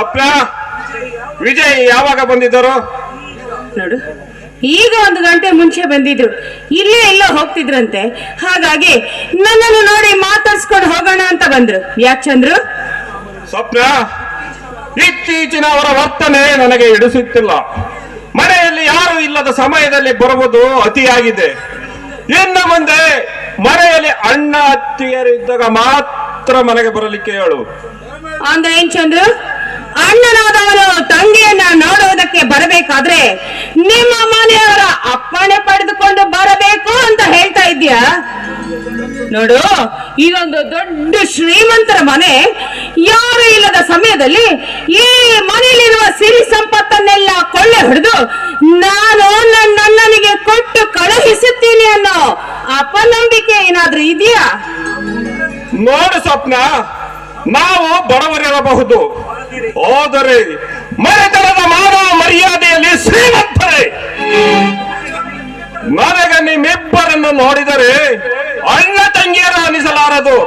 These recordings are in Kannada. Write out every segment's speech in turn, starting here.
ಸ್ವಪ್ನ, ವಿಜಯ್ ಯಾವಾಗ ಬಂದಿದ್ದರು? ನೋಡು, ಈಗ 1 ಗಂಟೆ ಮುಂಚೆ ಬಂದಿದ್ರು. ಇಲ್ಲೇ ಎಲ್ಲೋ ಹೋಗ್ತಿದ್ರಂತೆ. ಹಾಗಾಗಿ ನನ್ನನ್ನು ನೋಡಿ ಮಾತಾಡ್ಸ್ಕೊಂಡು ಹೋಗೋಣ ಅಂತ ಬಂದ್ರು. ಯಾಕೆ ಚಂದ್ರು? ಸ್ವಪ್ನ, ಇತ್ತೀಚಿನ ಅವರ ವರ್ತನೆ ನನಗೆ ಹಿಡಿಸುತ್ತಿಲ್ಲ. ಮನೆಯಲ್ಲಿ ಯಾರು ಇಲ್ಲದ ಸಮಯದಲ್ಲಿ ಬರುವುದು ಅತಿಯಾಗಿದೆ. ಇನ್ನು ಮುಂದೆ ಮನೆಯಲ್ಲಿ ಅಣ್ಣ ಅತ್ತಿಗೆಯರಿದ್ದಾಗ ಮಾತ್ರ ಮನೆಗೆ ಬರಲಿಕ್ಕೆ ಹೇಳು. ಅಂದ್ರೆ ಏನ್ ಚಂದ್ರು? ಅಣ್ಣನಾದವನು ತಂಗಿಯನ್ನ ನೋಡುವುದಕ್ಕೆ ಬರಬೇಕಾದ್ರೆ ನಿಮ್ಮ ಮನೆಯವರ ಅಪ್ಪಣೆ ಪಡೆದುಕೊಂಡು ಬರಬೇಕು ಅಂತ ಹೇಳ್ತಾ ಇದ್ಯಾ? ನೋಡು, ಇದೊಂದು ದೊಡ್ಡ ಶ್ರೀಮಂತರ ಮನೆ. ಯಾರು ಇಲ್ಲದ ಸಮಯದಲ್ಲಿ ಈ ಮನೆಯಲ್ಲಿರುವ ಸಿರಿ ಸಂಪತ್ತನ್ನೆಲ್ಲ ಕೊಳ್ಳೆ ಹಿಡಿದು ನಾನು ನನ್ನ ಅಣ್ಣನಿಗೆ ಕೊಟ್ಟು ಕಳುಹಿಸುತ್ತೀನಿ ಅನ್ನೋ ಅಪನಂಬಿಕೆ ಏನಾದ್ರೂ ಇದೆಯಾ? ನೋಡು ಸ್ವಪ್ನ, ನಾವು ಬಡವರಿರಬಹುದು, ಆದರೆ ಮನೆತನದ ಮಾನವ ಮರ್ಯಾದೆಯಲ್ಲಿ ಶ್ರೀಮಂತರೇ. ನನಗೆ ನಿಮ್ಮಿಬ್ಬರನ್ನು ನೋಡಿದರೆ ಅಣ್ಣ ತಂಗಿಯರ ಅನಿಸಲಾರದು.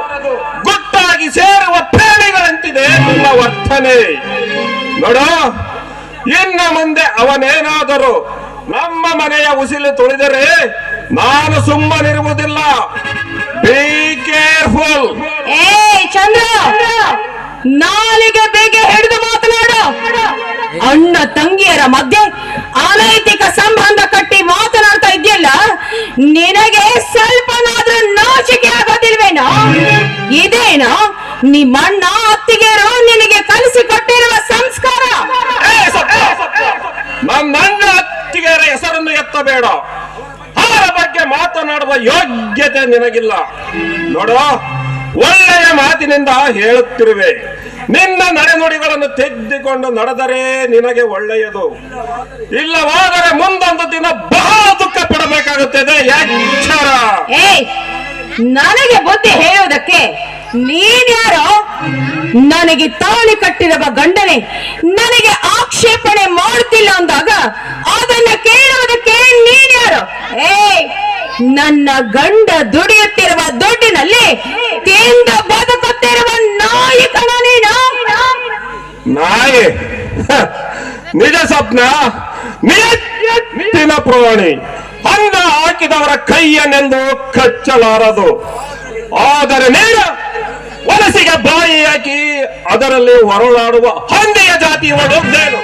ಗುಟ್ಟಾಗಿ ಸೇರುವ ಪ್ರೇಮಿಗಳಂತಿದೆ ನಿಮ್ಮ ವರ್ತನೆ. ನೋಡು, ಇನ್ನು ಮುಂದೆ ಅವನೇನಾದರೂ ನಮ್ಮ ಮನೆಯ ಉಸಿಲು ತುಳಿದರೆ ನಾನು ಸುಮ್ಮನಿರುವುದಿಲ್ಲ. Be careful. ಏ ಚಂದ್ರ, ನಾಲಿಗೆ ಬೇಗ ಹಿಡಿದು ಮಾತನಾಡು. ಅಣ್ಣ ತಂಗಿಯರ ಮಧ್ಯೆ ಅನೈತಿಕ ಸಂಬಂಧ ಕಟ್ಟಿ ಮಾತನಾಡ್ತಾ ಇದೆಯಲ್ಲ, ನಿನಗೆ ಸ್ವಲ್ಪನಾದ್ರೂ ನಾಚಿಕೆ ಆಗೋದಿಲ್ವೇನೋ? ಇದೇನೋ ನಿಮ್ಮಣ್ಣ ಅತ್ತಿಗೆಯರು ನಿನಗೆ ಕಲಿಸಿಕೊಟ್ಟಿರುವ ಸಂಸ್ಕಾರ? ನನ್ನ ಅತ್ತಿಗೆಯರ ಹೆಸರನ್ನು ಎತ್ತಬೇಡ. ಅವರ ಬಗ್ಗೆ ಮಾತನಾಡುವ ಯೋಗ್ಯತೆ ನಿನಗಿಲ್ಲ. ನೋಡು, ಒಳ್ಳೆಯ ಮಾತಿನಿಂದ ಹೇಳುತ್ತಿರುವೆ. ನಿನ್ನ ನಡೆನುಡಿಗಳನ್ನು ತೆಗೆದುಕೊಂಡು ನಡೆದರೆ ನಿನಗೆ ಒಳ್ಳೆಯದು. ಇಲ್ಲವಾದರೆ ಮುಂದೊಂದು ದಿನ ಬಹಳ ದುಃಖ ಪಡಬೇಕಾಗುತ್ತದೆ. ಎಚ್ಚರ. ನನಗೆ ಬುದ್ಧಿ ಹೇಳುವುದಕ್ಕೆ ನೀನ್ಯಾರೋ? ನನಗೆ ತಾಳಿ ಕಟ್ಟಿರುವ ಗಂಡನೆ ನನಗೆ ಆಕ್ಷೇಪಣೆ ಮಾಡುತ್ತಿಲ್ಲ ಅಂದಾಗ ಅದನ್ನ ಕೇಳುವುದಕ್ಕೆ ನೀನ್ಯಾರೋ? ನನ್ನ ಗಂಡ ದುಡಿಯುತ್ತಿರುವ ದುಡ್ಡಿನಲ್ಲಿ ತಿಂದು ಬದುಕುತ್ತಿರುವ ನಾಯಿಕನ ನೀನು? ನಾಯಿ? ನಿಜ ಸ್ವಪ್ನ, ನಿಜ ಪ್ರಾಣಿ. ಅನ್ನ ಹಾಕಿದವರ ಕೈಯನ್ನೆಂದು ಕಚ್ಚಲಾರದು. ಆದರೆ ನೀನು ವಲಸಿಗೆ ಬಾಯಿ ಹಾಕಿ ಅದರಲ್ಲಿ ಹೊರಳಾಡುವ ಹಂದಿಯ ಜಾತಿಯವಳು ಏನು?